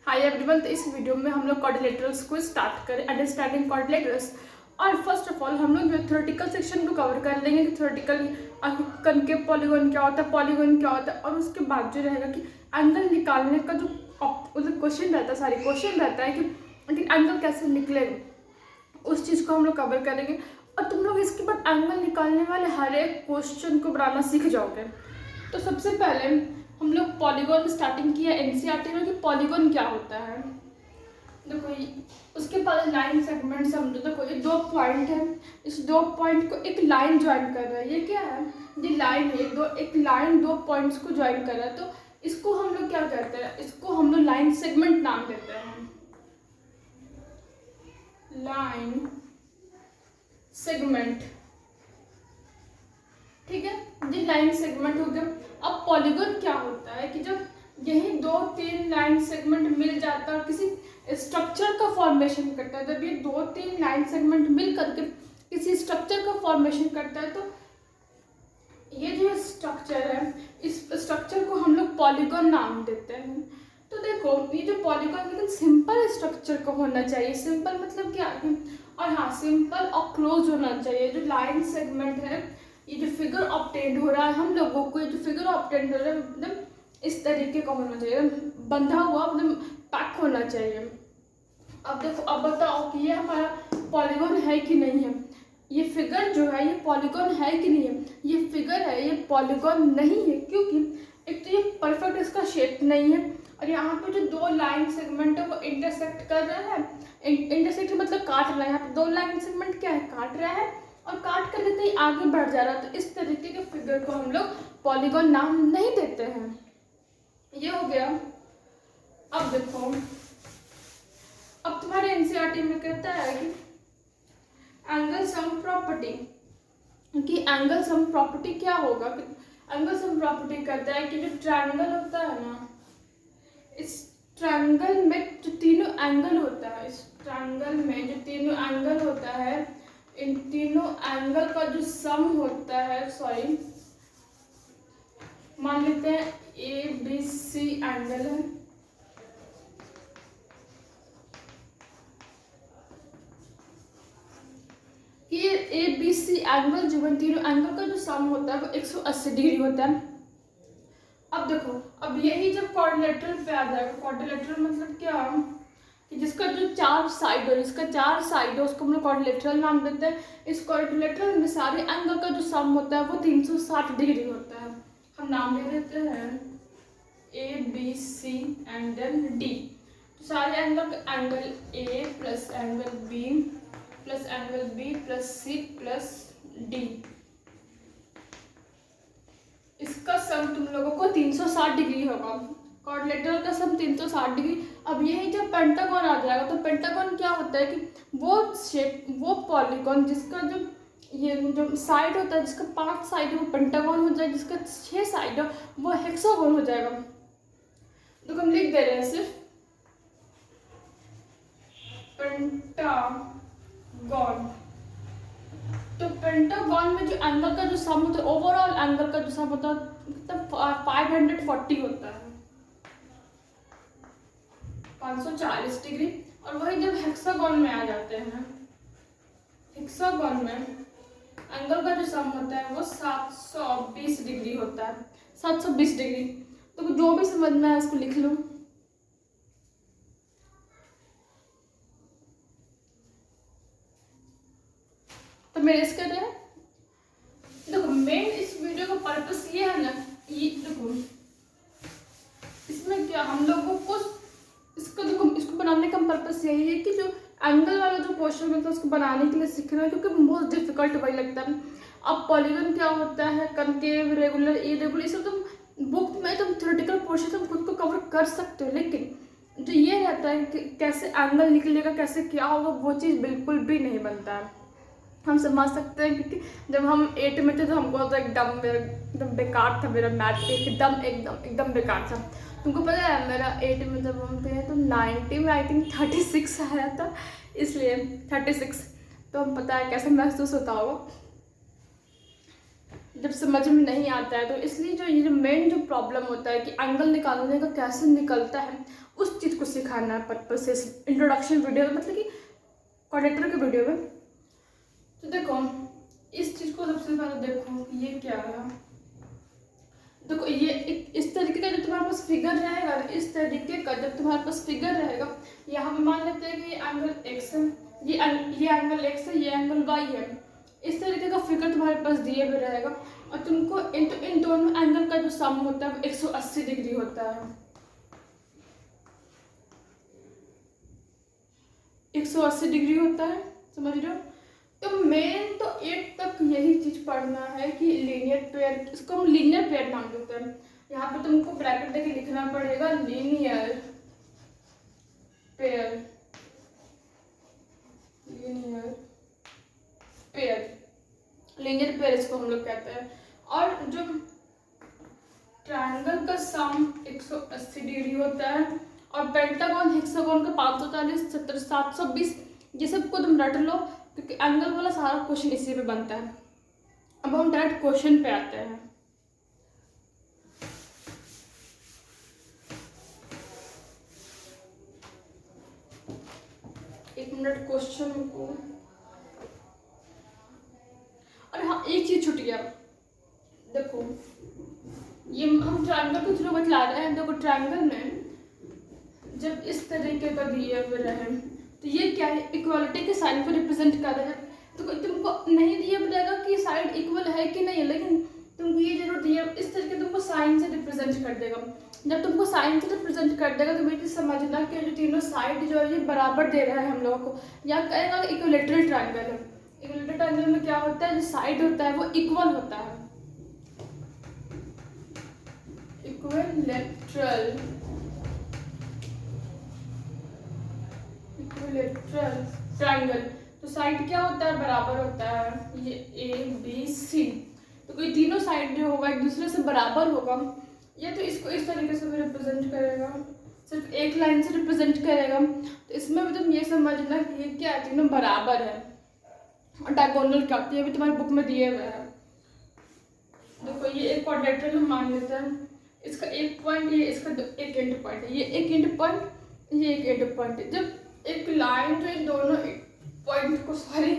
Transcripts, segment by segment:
Hi everyone. तो इस video में हम लोग क्वाड्रिलेटरल्स को स्टार्ट करें, अंडरस्टैंडिंग क्वाड्रिलेटरल्स। और फर्स्ट ऑफ ऑल हम लोग जो थ्योरेटिकल सेक्शन को कवर कर लेंगे कि थ्योरेटिकल कनकेव पॉलीगॉन क्या होता है, पॉलीगॉन क्या होता है, और उसके बाद जो रहेगा कि एंगल निकालने का जो मतलब क्वेश्चन रहता है, सारी क्वेश्चन रहता है कि एंगल कैसे निकलेगा, उस चीज़ को हम लोग कवर करेंगे। और तुम लोग इसके बाद एंगल निकालने वाले हर एक क्वेश्चन को बनाना सीख जाओगे। तो सबसे पहले हम लोग पॉलीगॉन स्टार्टिंग किया एनसीईआरटी में कि पॉलीगॉन क्या होता है। देखो उसके बाद लाइन सेगमेंट समझो। देखो ये दो पॉइंट है, इस दो पॉइंट को एक लाइन ज्वाइन कर रहा है। ये क्या है? ये लाइन है। एक लाइन दो पॉइंट्स को ज्वाइन कर रहा है, तो इसको हम लोग क्या कहते हैं? इसको हम लोग लाइन सेगमेंट नाम देते हैं। लाइन सेगमेंट, ठीक है, ये लाइन सेगमेंट हो गया। अब पॉलीगॉन क्या होता है कि जब यही दो तीन लाइन सेगमेंट मिल जाता है और किसी स्ट्रक्चर का फॉर्मेशन करता है, जब ये दो तीन लाइन सेगमेंट मिल करके किसी स्ट्रक्चर का फॉर्मेशन करता है, तो ये जो स्ट्रक्चर है, इस स्ट्रक्चर को हम लोग पॉलीगॉन नाम देते हैं। तो देखो ये जो पॉलीगॉन लेकिन सिंपल स्ट्रक्चर का होना चाहिए। सिंपल मतलब क्या है? और हाँ, सिंपल और क्लोज होना चाहिए। जो लाइन सेगमेंट है, ये जो फिगर ऑब्टेंड हो रहा है हम लोगों को, ये जो फिगर ऑब्टेंड हो रहा है मतलब इस तरीके का होना चाहिए, बंधा हुआ मतलब पैक होना चाहिए। अब देखो, अब बताओ कि ये हमारा पॉलीगॉन है कि नहीं है। ये फिगर जो है ये पॉलीगॉन है कि नहीं है? ये फिगर है, ये पॉलीगॉन नहीं है, क्योंकि एक तो ये परफेक्ट इसका शेप नहीं है, और यहाँ पे जो दो लाइन सेगमेंट है वो इंटरसेक्ट कर रहा है। इंटरसेक्ट मतलब काट रहा है। यहाँ पे दो लाइन सेगमेंट क्या है? काट रहा है, और काट कर लेते ही आगे बढ़ जा रहा है। तो इस तरीके के फिगर को हम लोग पॉलीगॉन नाम नहीं देते हैं। ये हो गया। अब देखो, अब तुम्हारे एनसीईआरटी में कहता है कि एंगल सम प्रॉपर्टी, कि एंगल सम प्रॉपर्टी क्या होगा? एंगल सम प्रॉपर्टी कहता है कि जो ट्रायंगल होता है ना, इस ट्रायंगल में जो तीनों एंगल होता है, इस ट्रायंगल में जो तीनों एंगल होता है, इन तीनों एंगल का जो सम होता है, सॉरी मान लेते हैं ABC एंगल है, ये ABC एंगल जो है, तीनों एंगल का जो सम होता है वो 180 डिग्री होता है। अब देखो, अब यही जब क्वाड्रिलेटरल पे आ जाएगा, क्वाड्रिलेटरल मतलब क्या कि जिसका जो चार साइड है, जिसका चार साइड है उसको हम लोग क्वाड्रिलेटरल नाम देते हैं। इस क्वाड्रिलेटरल में सारे एंगल का जो सम होता है वो 360 डिग्री होता है। हम नाम ले देते हैं ABC एंड देन D। तो सारे angle A plus angle B plus angle B plus C plus D, इसका सम तुम लोगों को 360 डिग्री होगा। क्वाड्रिलेटरल का सम 360 डिग्री। अब यही जब पेंटागन आ जाएगा, तो पेंटागन क्या होता है कि वो शेप, वो पॉलीगॉन जिसका जो ये जो साइड होता है, जिसका 5 साइड है वो पेंटागन हो जाएगा, जिसका 6 साइड है वो हेक्सागन हो जाएगा। तो हम लिख दे रहे हैं सिर्फ पेंटागन। तो पेंटागन में जो एंगल का जो सम होता है, ओवरऑल एंगल का जो सम होता है मतलब 540 होता है, 540 डिग्री। और वही जब हेक्सागन में आ जाते हैं, हेक्सागन में एंगल का जो सम होता है वो 720 डिग्री होता है, 720 डिग्री। तो जो भी समझ में आए उसको लिख लो। तो मेरे इसके देखो मेन इस वीडियो का पर्पस ये है ना, ये देखो इसमें क्या हम लोगों को इसको देखो, इसको बनाने का पर्पस यही है कि जो एंगल वाला जो क्वेश्चन होता है उसको बनाने के लिए सीखना है, क्योंकि बहुत डिफिकल्ट वही लगता है। अब पॉलीगॉन क्या होता है, कनकेव, रेगुलर, इरेगुलर, ये सब तुम बुक में तुम थ्योरेटिकल पोर्शन तुम खुद को कवर कर सकते हो, लेकिन जो ये रहता है कि कैसे एंगल निकलेगा, कैसे क्या होगा, वो चीज़ बिल्कुल भी नहीं बनता है। हम समझ सकते हैं क्योंकि जब हम 8 में थे तो हमको तो एकदम बेकार था मेरा मैथ, एकदम बेकार था। तुमको पता है मेरा 8 में जब हम थे तो 90 में आई थिंक 36 आया था, इसलिए 36। तो हम पता है कैसा महसूस होता होगा जब समझ में नहीं आता है। तो इसलिए जो ये जो मेन जो प्रॉब्लम होता है कि एंगल निकालने का कैसे निकलता है, उस चीज़ को सिखाना है पर्पज से इंट्रोडक्शन वीडियो, मतलब कि क्वाड्रेटर के वीडियो में। तो देखो इस चीज़ को सबसे पहले देखो ये क्या है। देखो ये इस तरीके का जब तुम्हारे पास फिगर रहेगा, इस तरीके का जब तुम्हारे पास फिगर रहेगा, यहाँ पे मान लेते हैं कि ये एंगल x है, ये एंगल x है, ये एंगल y है। इस तरीके का फिगर तुम्हारे पास दिए हुए रहेगा और तुमको इन दोनों एंगल का जो सम होता है वो 180 डिग्री होता है। 180 डिग्री होता है, समझ रहे हो। तो मेन तो 8 तक यही चीज पढ़ना है कि लीनियर पेयर, इसको हम लीनियर पेयर नाम देते हैं। यहाँ पे तुमको ब्रैकेट देके लिखना पड़ेगा linear pair, linear pair, linear pair इसको हम लोग कहते हैं। और जो ट्रायंगल का सम 180 डिग्री होता है और पेंटागन हेक्सागन का 540, 70, 720, ये सब को तुम रट लो क्योंकि एंगल वाला सारा क्वेश्चन इसी पे बनता है। अब हम डायरेक्ट क्वेश्चन पे आते हैं। एक मिनट क्वेश्चन को, और हाँ एक चीज छूट गया। देखो ये हम ट्रायंगल को थ्रू बतला रहे हैं। देखो ट्रायंगल में जब इस तरीके का दिए हुए रहे तो ये क्या है, इक्वालिटी के साइन को रिप्रेजेंट कर रहा है। तो तुमको नहीं दिया बताएगा कि साइड इक्वल है कि नहीं है, लेकिन तुमको ये जरूर दिया इस तरीके तुमको साइन से रिप्रेजेंट कर देगा। जब तुमको साइन से रिप्रेजेंट कर देगा तो बेटी समझना कि जो तीनों साइड जो है ये बराबर दे रहा है हम लोगों को, या कहेगा इक्विलेटरल ट्रायंगल है। इक्विलेटरल ट्रायंगल में क्या होता है, जो साइड होता है वो इक्वल होता है, इक्विलेटरल ट्रायंगल। तो साइड क्या होता है, बराबर होता है। ये ए बी सी, तो कोई तीनों साइड जो होगा एक दूसरे से बराबर होगा। या तो इसको इस तरीके से भी रिप्रेजेंट करेगा, सिर्फ एक लाइन से रिप्रेजेंट करेगा। तो इसमें भी तुम ये समझना कि ये क्या है, तीनों बराबर है। और डायगोनल क्या होती है, अभी तुम्हारी बुक में दिए हुए हैं। देखो ये एक क्वाड्रेटर हम मान लेते हैं, इसका एक पॉइंट, ये इसका एक एंड पॉइंट है, ये एक एंड पॉइंट, ये एक एंड पॉइंट है। जब एक लाइन जो इन दोनों पॉइंट को, सॉरी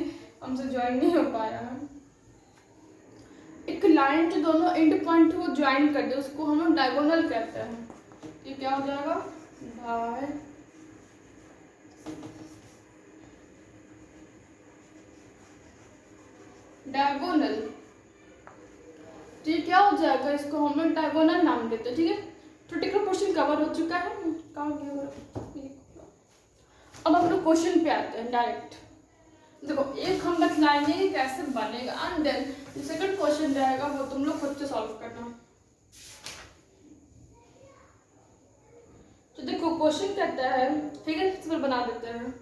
हमसे ज्वाइन नहीं हो पाया है, एक लाइन जो दोनों एंड पॉइंट को ज्वाइन कर दे उसको हम लोग डायगोनल कहते हैं। ये क्या हो जाएगा, डायगोनल। तो ये क्या हो जाएगा, इसको हम लोग डायगोनल नाम देते हैं। ठीक है, छोटे का क्वेश्चन कवर हो चुका है, कहाँ गया। अब हम लोग क्वेश्चन पे आते हैं डायरेक्ट। देखो एक हम बतलाएंगे कि कैसे बनेगा, एंड देन जो सेकंड क्वेश्चन रहेगा वो तुम लोग खुद से सॉल्व करना। तो देखो क्वेश्चन कहता है, फिगर इस पर बना देते हैं।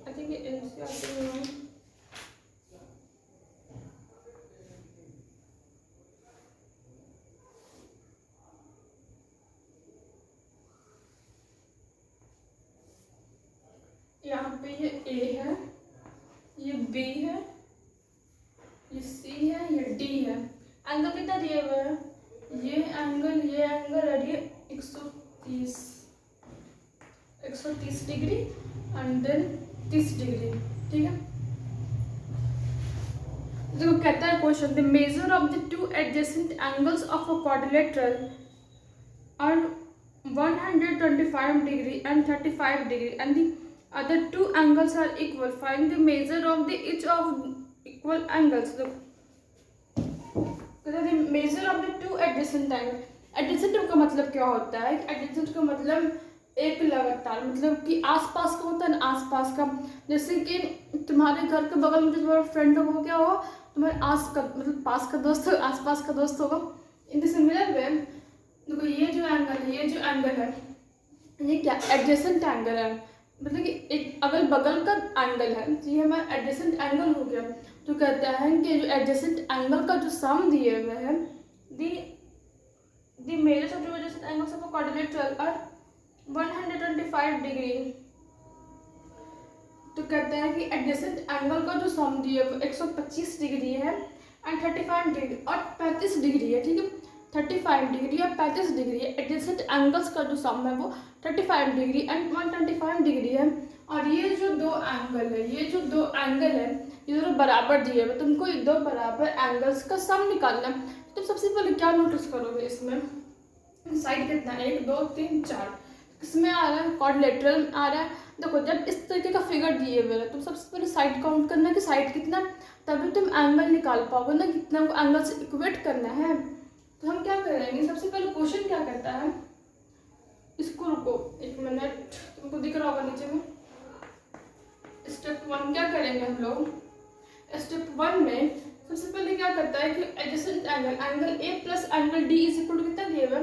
आई थिंक ये एनसीईआरटी में है। यहाँ पे ये ए है, ये बी है, ये सी है, ये डी है। एंगल कितना दिए हुए हैं, ये एंगल और ये 130 डिग्री एंड देन 30 डिग्री। ठीक है, देखो कहता है question, the measure of the two adjacent angles of a quadrilateral are 125 degree and 35 degree and the other two angles are equal. Find the measure of the each of equal angles. The measure of the two adjacent angles. Adjacent का मतलब क्या होता है, adjacent का मतलब एक लगातार, मतलब कि आसपास का होता है ना, आसपास का। जैसे कि तुम्हारे घर के बगल में जो तुम्हारा फ्रेंड होगा क्या होगा, तुम्हारे आस का मतलब पास का दोस्त, आसपास का दोस्त होगा। इन द सिमिलर वे देखो ये जो एंगल है, ये जो एंगल है, ये क्या एडजेसेंट एंगल है, मतलब कि एक अगल बगल का एंगल है। तो ये हमारा एडजेसेंट एंगल हो गया। तो कहता है कि जो एडजेसेंट एंगल का जो सम दिए हुए हैं, the measures of the adjacent angles of a quadrilateral are 125 degree. तो कहता है कि एडजेसेंट एंगल का जो सम दिया है वो 125 डिग्री है एंड 35 डिग्री और 35 डिग्री है। ठीक है, 35 डिग्री और 35 डिग्री है। एडजेसेंट एंगल्स का जो सम है वो 35 डिग्री एंड 125 डिग्री है। और ये जो दो एंगल है, ये दोनों बराबर दिए हुए, तुमको ये दो बराबर एंगल्स का सम निकालना है। तो सबसे पहले क्या नोटिस करोगे, इसमें साइड कितना है, 1 2 3 4, किसमें आ रहा है, क्वाड्रिलेटरल में आ रहा है। देखो जब इस तरीके का फिगर दिए हुए है तो सबसे पहले साइड काउंट करना है कि साइड कितना, तभी तुम एंगल निकाल पाओगे ना, कितना को एंगल से इक्वेट करना है। तो हम क्या करेंगे, सबसे पहले क्वेश्चन क्या कहता है, इसको रुको 1 मिनट, तुमको दिख रहा होगा नीचे में। स्टेप 1 क्या करेंगे हम लोग, स्टेप 1 में सबसे पहले क्या करता है कि adjacent angle A plus angle D is equal to कितना दिए हुए,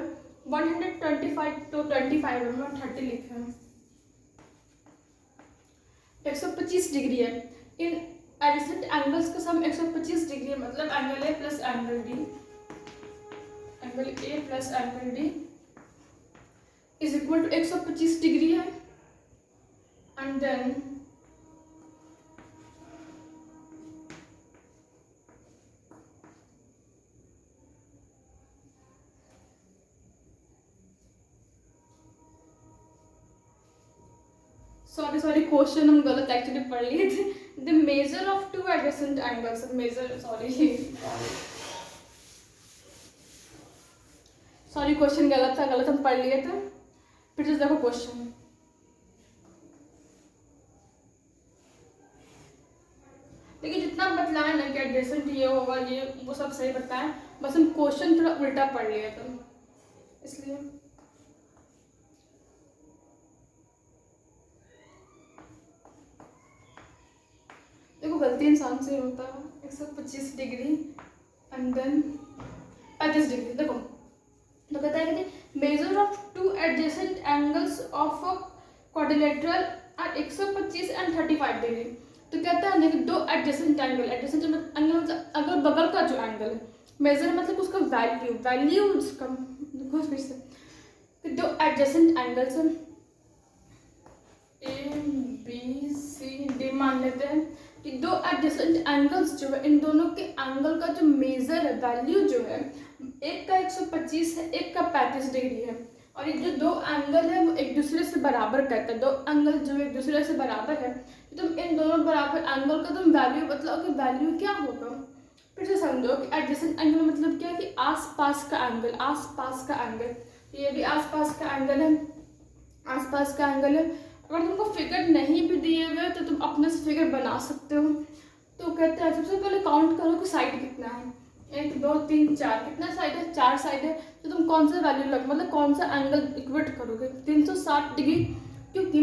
125 to 25 में 30 लिखे हैं, 125 डिग्री है। इन एडजेसेंट एंगल्स का सम 125 डिग्री है, मतलब angle A plus angle D is equal to 125 degree है। एंड देन सॉरी क्वेश्चन हम गलत एक्चुअली पढ़ लिए थे। The measure of two adjacent angles, sorry question गलत हम पढ़ लिए थे। फिर से देखो क्वेश्चन, लेकिन जितना बतलाया ना कि एडजेसेंट ये होगा ये वो सब सही बताएं, बस हम क्वेश्चन थोड़ा उल्टा पढ़ लिए थे इसलिए। देखो गलती इंसान से होता है, 125 डिग्री एंड देन 35 डिग्री। देखो तो कहता है कि measure of two adjacent angles of quadrilateral are 125 and 35 degree. तो कहता है ना कि दो एडजेसेंट एंगल मतलब अगल बगल का जो एंगल है, मेजर मतलब उसका वैल्यू उसका, देखो फिर से दो एडजेसेंट एंगल्स हैं ए बी सी डी, मान लेते हैं कि दो एडजेसेंट एंगल्स जो है, इन दोनों के एंगल का जो मेजर है, वैल्यू जो है, एक का 125 है, एक का 35 डिग्री है। और ये जो दो एंगल है वो एक दूसरे से बराबर करता है, दो एंगल जो एक दूसरे से बराबर है, तो तुम इन दोनों बराबर एंगल का तुम वैल्यू बताओ कि वैल्यू क्या होगा। फिर से समझो कि एडजेसेंट एंगल मतलब क्या है कि आसपास का एंगल, ये भी आसपास का एंगल है। अगर तुमको फिगर नहीं भी दिए हुए तो तुम अपने से फिगर बना सकते हो। तो कहते हैं सबसे पहले काउंट करो कि साइड कितना है, 1 2 3 4, कितना साइड है, 4 साइड है। तो तुम कौन सा वैल्यू लग मतलब कौन सा एंगल इक्वेट करोगे, 360 डिग्री, क्योंकि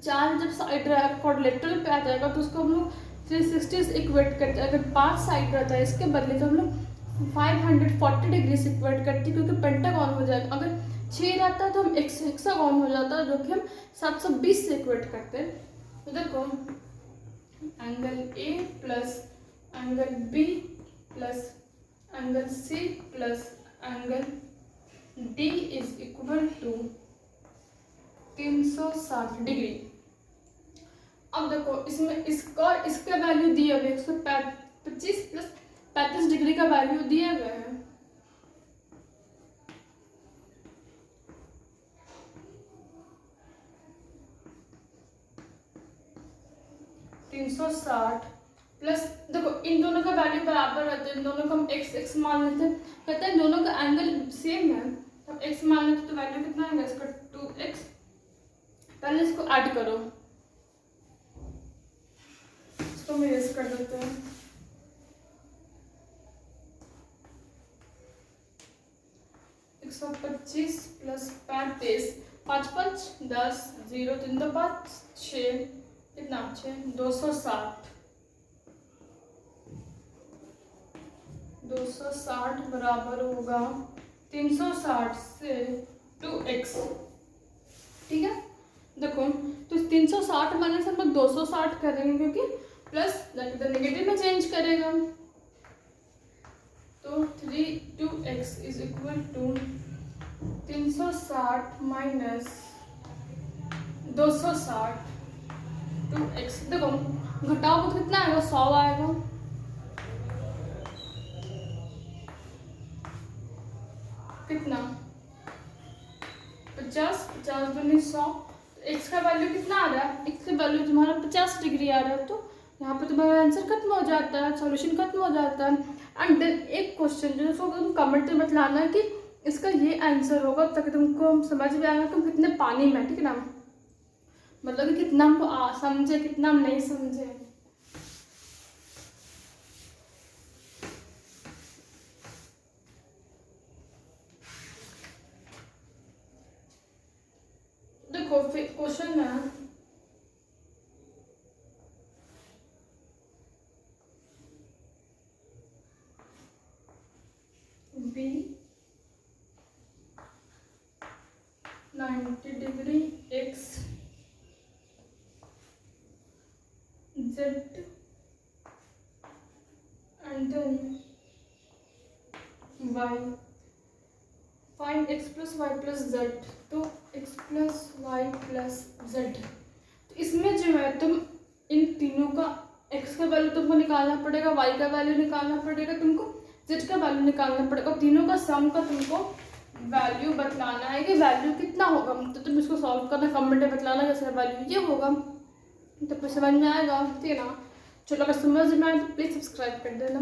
4 जब साइड रहेगा क्वाड्रिलेटरल पे आ जाएगा तो उसको हम लोग 360 से इक्वेट करते हैं। अगर 5 साइड रहता है इसके बदले तो हम लोग 540 डिग्री से इक्वेट करते हैं, क्योंकि पेंटागन हो जाएगा। अगर 6 रहता है तो हम हेक्सागोन हो जाता है, जो कि हम 720 से इक्वेट करते हैं। तो देखो angle A plus angle B plus angle C plus angle D is equal to 360 degree. अब देखो इसमें इसका वैल्यू दिया हुआ है 125 प्लस 35 डिग्री का वैल्यू दिया गया है। प्लस देखो इन दोनों का वैल्यू बराबर रहता है, इन दोनों को हम x मान लेते हैं। कहते हैं दोनों का एंगल सेम है, अब x मान लेते तो वैल्यू कितना आएगा इसका 2x। पहले इसको ऐड करो, इसको हम इरेज कर देते हैं। एक 125 प्लस 35, 5 5 10, 0 3 2 5 6, कितना 6, 260 बराबर होगा 360 से 2x। ठीक है, देखो तो 360 माइनस हम लोग 260 करेंगे, क्योंकि प्लस नेगेटिव में चेंज करेगा। तो 2x is equal to 360 minus 260 2x। देखो घटाओ तो कितना आएगा, 100 आएगा। कितना 50, 50 दूनी 100। एक्स का वैल्यू कितना आ रहा है, एक्स का वैल्यू तुम्हारा 50 डिग्री आ रहा है, तो यहाँ पे तुम्हारा आंसर खत्म हो जाता है, सॉल्यूशन खत्म हो जाता है। एंड देन एक क्वेश्चन जो उसको तुम कमेंट में बतलाना है कि इसका ये आंसर होगा, ताकि तुमको समझ में आएगा कि हम कितने पानी में, ठीक है ना, मतलब कि कितना हम समझे, कितना हम नहीं समझे। देखो फिर क्वेश्चन है B 90 degree X Z and then Y, find X plus Y plus Z. तो X plus Y plus Z, तो इसमें जो है तुम इन तीनों का एक्स का वैल्यू तुमको निकालना पड़ेगा, वाई का वैल्यू निकालना पड़ेगा, तुमको जेड का वैल्यू निकालना पड़ेगा, तीनों का सम का तुमको वैल्यू बतलाना है कि वैल्यू कितना होगा। तो तुम इसको सॉल्व करना, कमेंट में बतलाना जैसे वैल्यू ये होगा, तो फिर समझ में आएगा, ठीक है ना। चलो अगर समझ में आए तो प्लीज़ सब्सक्राइब कर देना।